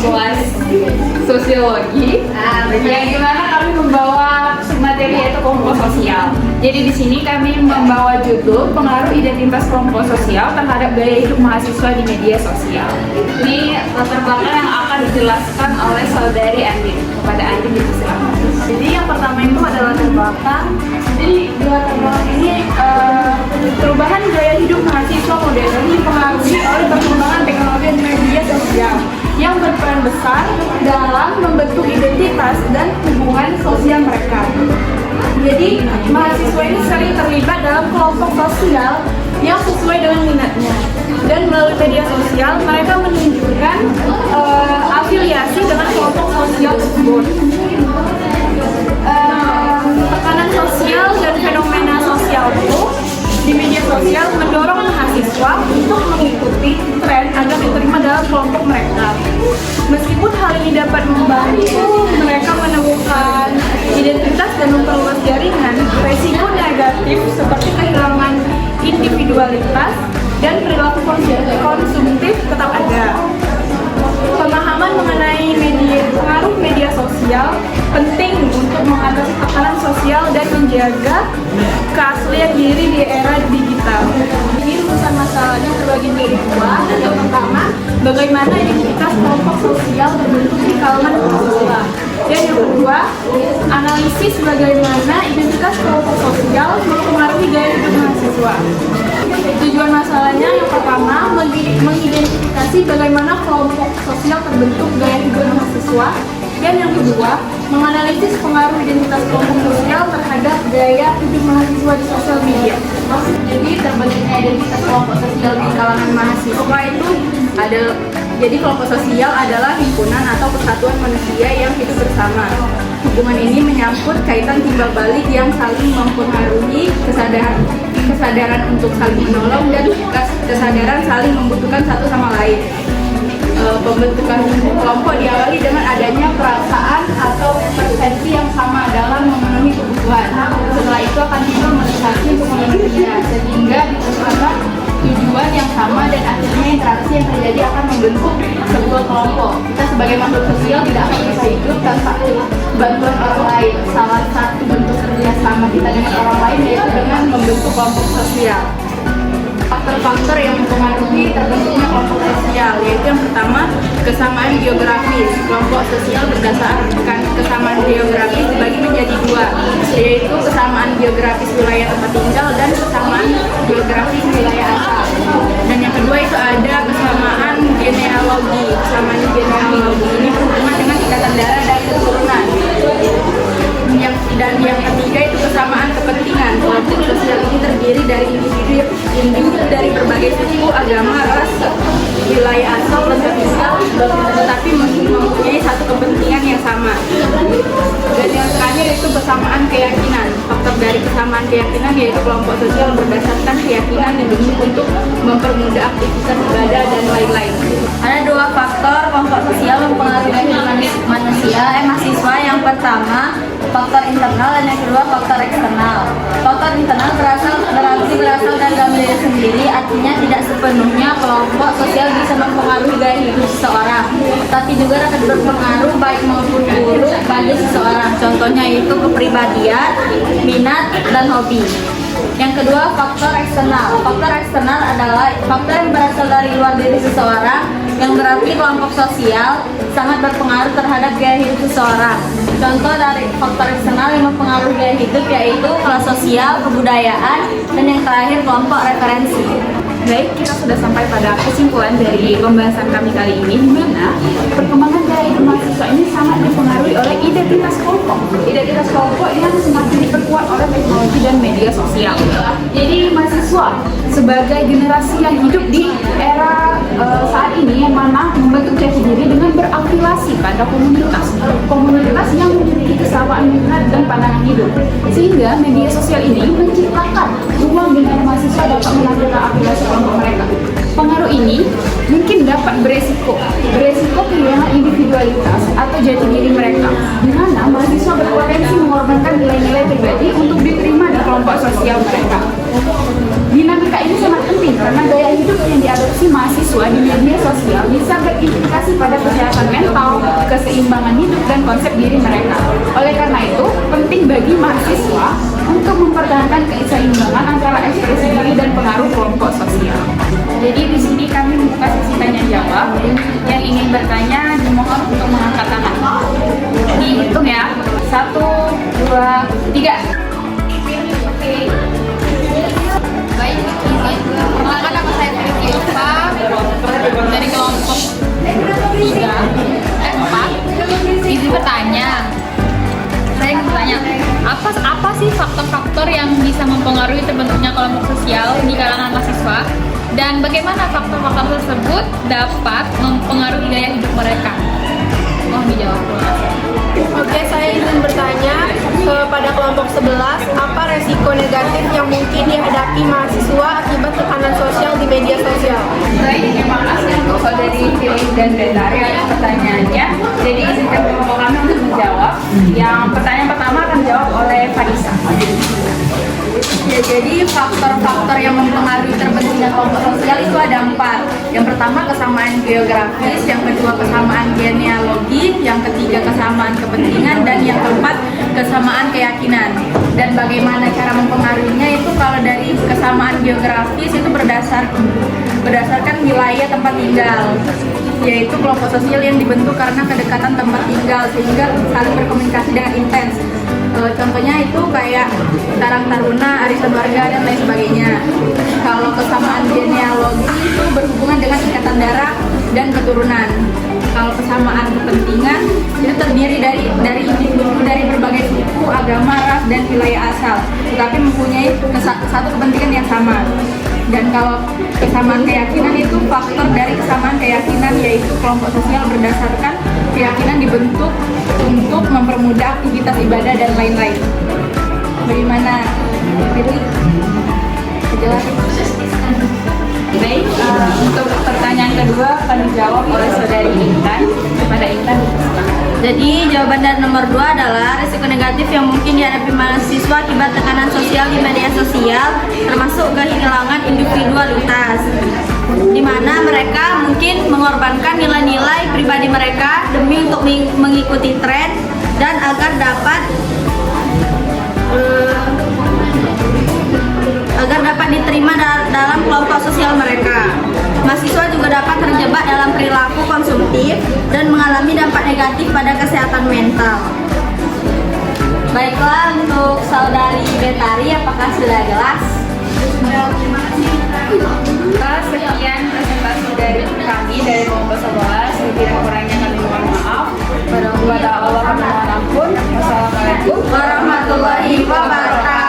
kelas sosiologi, yang dimana kami membawa materi yaitu kelompok sosial. Jadi di sini kami membawa judul pengaruh identitas kelompok sosial terhadap gaya hidup mahasiswa di media sosial. Ini latar belakang yang akan dijelaskan oleh saudari Andin. Kepada Andin dipersilakan. Jadi yang pertama itu adalah latar belakang. Jadi di latar belakang ini perubahan gaya hidup mahasiswa modern dipengaruhi oleh perkembangan teknologi dan media sosial yang berperan besar dalam membentuk identitas dan hubungan sosial mereka. Jadi mahasiswa ini sering terlibat dalam kelompok sosial yang sesuai dengan minatnya, dan melalui media sosial mereka menunjukkan afiliasi dengan kelompok sosial tersebut. Tekanan sosial dan fenomena sosial itu di media sosial mendorong mahasiswa untuk mengikuti tren agar diterima dalam kelompok mereka. Meskipun hal ini dapat membantu mereka menemukan identitas dan memperluas jaringan, resiko negatif seperti kehilangan individualitas dan perilaku konsumtif tetap ada. Pemahaman mengenai pengaruh media sosial penting untuk mengatasi tekanan sosial dan menjaga keaslian diri di era digital. Ini rumusan masalahnya terbagi menjadi dua. Yang pertama, bagaimana identitas kelompok sosial terbentuk di kalangan mahasiswa. Dan yang kedua, analisis bagaimana identitas kelompok sosial mempengaruhi gaya hidup mahasiswa. Tujuan masalahnya yang pertama, mengidentifikasi bagaimana kelompok sosial terbentuk gaya hidup mahasiswa. Dan yang kedua, menganalisis pengaruh identitas kelompok sosial terhadap gaya hidup mahasiswa di sosial media. Jadi terbentuknya identitas kelompok sosial di kalangan mahasiswa itu ada. Jadi kelompok sosial adalah himpunan atau persatuan manusia yang hidup bersama. Hubungan ini menyangkut kaitan timbal balik yang saling mempengaruhi kesadaran untuk saling menolong dan kesadaran saling membutuhkan satu sama lain. Pembentukan kelompok diawali dengan adanya perasaan atau persepsi yang sama dalam memenuhi kebutuhan. Setelah itu akan timbul motivasi untuk memenuhinya, sehingga ditentukan tujuan yang sama dan akhirnya interaksi yang terjadi akan membentuk sebuah kelompok. Kita sebagai makhluk sosial tidak akan bisa hidup tanpa bantuan orang lain. Salah satu bentuk kerjasama kita dengan orang lain yaitu dengan membentuk kelompok sosial. Faktor-faktor yang mempengaruhi terbentuknya kelompok sosial yaitu yang pertama, kesamaan geografis. Kelompok sosial berdasarkan kesamaan geografis dibagi menjadi dua, yaitu kesamaan geografis wilayah tempat tinggal dan kesamaan geografis wilayah asal. Dan yang kedua itu ada kesamaan genealogi. Kesamaan genealogi ini berhubungan dengan ikatan darah dan keturunan. Dan yang ketiga itu kesamaan kepentingan. Kelompok sosial ini terdiri dari individu dari berbagai suku, agama, ras, wilayah asal, tempat tinggal, tetapi mempunyai satu kepentingan yang sama. Dan yang terakhir itu kesamaan keyakinan. Faktor dari kesamaan keyakinan yaitu kelompok sosial berdasarkan keyakinan yang dibentuk untuk mempermudah aktivitas ibadah dan lain-lain. Ada dua faktor kelompok sosial mempengaruhi kehidupan mahasiswa. Yang pertama, faktor internal, dan yang kedua faktor eksternal. Faktor internal berasal dari dalam diri sendiri, artinya tidak sepenuhnya kelompok sosial bisa mempengaruhi gaya hidup seseorang, tapi juga dapat berpengaruh baik maupun buruk bagi seseorang. Contohnya itu kepribadian, minat, dan hobi. Yang kedua, faktor eksternal. Faktor eksternal adalah faktor yang berasal dari luar diri seseorang, yang berarti kelompok sosial sangat berpengaruh terhadap gaya hidup seseorang. Contoh dari faktor eksternal yang mempengaruhi gaya hidup yaitu kelas sosial, kebudayaan, dan yang terakhir kelompok referensi. Baik, kita sudah sampai pada kesimpulan dari pembahasan kami kali ini, di mana perkembangan gaya hidup mahasiswa ini sangat dipengaruhi oleh identitas kelompok. Identitas kelompok yang semakin diperkuat oleh teknologi dan media sosial. Jadi mahasiswa sebagai generasi yang hidup di era saat ini yang mana membentuk jati diri dengan berafiliasi pada komunitas yang memiliki kesamaan minat dan pandangan hidup, sehingga media sosial ini menciptakan ruang di mana mahasiswa dapat melakukan afiliasi kelompok mereka. Pengaruh ini mungkin dapat beresiko kehilangan individualitas atau jati diri mereka, di mana mahasiswa berpotensi mengorbankan nilai-nilai pribadi untuk diterima di kelompok sosial mereka. Dinamika ini sangat penting karena gaya hidup yang diadopsi mahasiswa di media sosial bisa berimplikasi pada kesehatan mental, keseimbangan hidup, dan konsep diri mereka. Oleh karena itu, penting bagi mahasiswa untuk mempertahankan keseimbangan antara ekspresi diri dan pengaruh kelompok sosial. Jadi di sini kami membuka sesi tanya jawab. Yang ingin bertanya dimohon untuk mengangkat tangan. Dihitung ya. 1, 2, 3. Baik, izin. Perkenalkan nama saya Fitri Ilva dari kelompok 4. Izin bertanya. Saya ingin bertanya, apa sih faktor-faktor yang bisa mempengaruhi terbentuknya kelompok sosial di kalangan mahasiswa? Dan bagaimana faktor-faktor tersebut dapat mempengaruhi gaya hidup mereka? Mohon dijawab. Oke, saya ingin bertanya pada kelompok 11, apa resiko negatif yang mungkin dihadapi mahasiswa akibat tekanan sosial di media sosial? Baik, terima kasih untuk saudari Fili dan Betari atas pertanyaannya. Jadi izinkan kelompok kami untuk menjawab. Yang pertanyaan pertama akan dijawab oleh Fadisa. Ya, jadi faktor-faktor yang mempengaruhi terbentuknya kelompok sosial itu ada 4. Yang pertama kesamaan geografis, yang kedua kesamaan genealogi, yang ketiga kesamaan kepentingan, dan yang keempat kesamaan keyakinan. Dan bagaimana cara mempengaruhinya itu kalau dari kesamaan geografis itu berdasarkan wilayah tempat tinggal, yaitu kelompok sosial yang dibentuk karena kedekatan tempat tinggal sehingga saling berkomunikasi dengan intens. Contohnya itu kayak Karang Taruna, arisan warga, dan lain sebagainya. Kalau kesamaan genealogi itu berhubungan dengan ikatan darah dan keturunan. Kalau kesamaan kepentingan itu terdiri dari individu dari berbagai suku, agama, ras, dan wilayah asal, tetapi mempunyai satu kepentingan yang sama. Dan kalau kesamaan keyakinan itu faktor dari kesamaan keyakinan, yaitu kelompok sosial berdasarkan keyakinan dibentuk untuk mempermudah aktivitas ibadah dan lain-lain. Bagaimana? Pilih? Jelasin. Baik, untuk pertanyaan kedua akan dijawab oleh saudari Intan. Kepada Intan. Jadi jawaban dari nomor 2 adalah risiko negatif yang mungkin dihadapi mahasiswa akibat tekanan sosial di media sosial, termasuk kehilangan individualitas, di mana mereka mungkin mengorbankan nilai-nilai pribadi mereka demi untuk mengikuti tren dan agar dapat diterima dalam kelompok sosial mereka. Mahasiswa juga dapat terjebak dalam perilaku konsumtif dan mengalami dampak negatif pada kesehatan mental. Baiklah, untuk saudari Betari, apakah sudah jelas? Sekian presentasi dari kami dari kelompok 11. Lebih dan kurangnya kami mohon maaf. Kepada Allah kami mohon ampun. Wassalamualaikum Warahmatullahi wabarakatuh.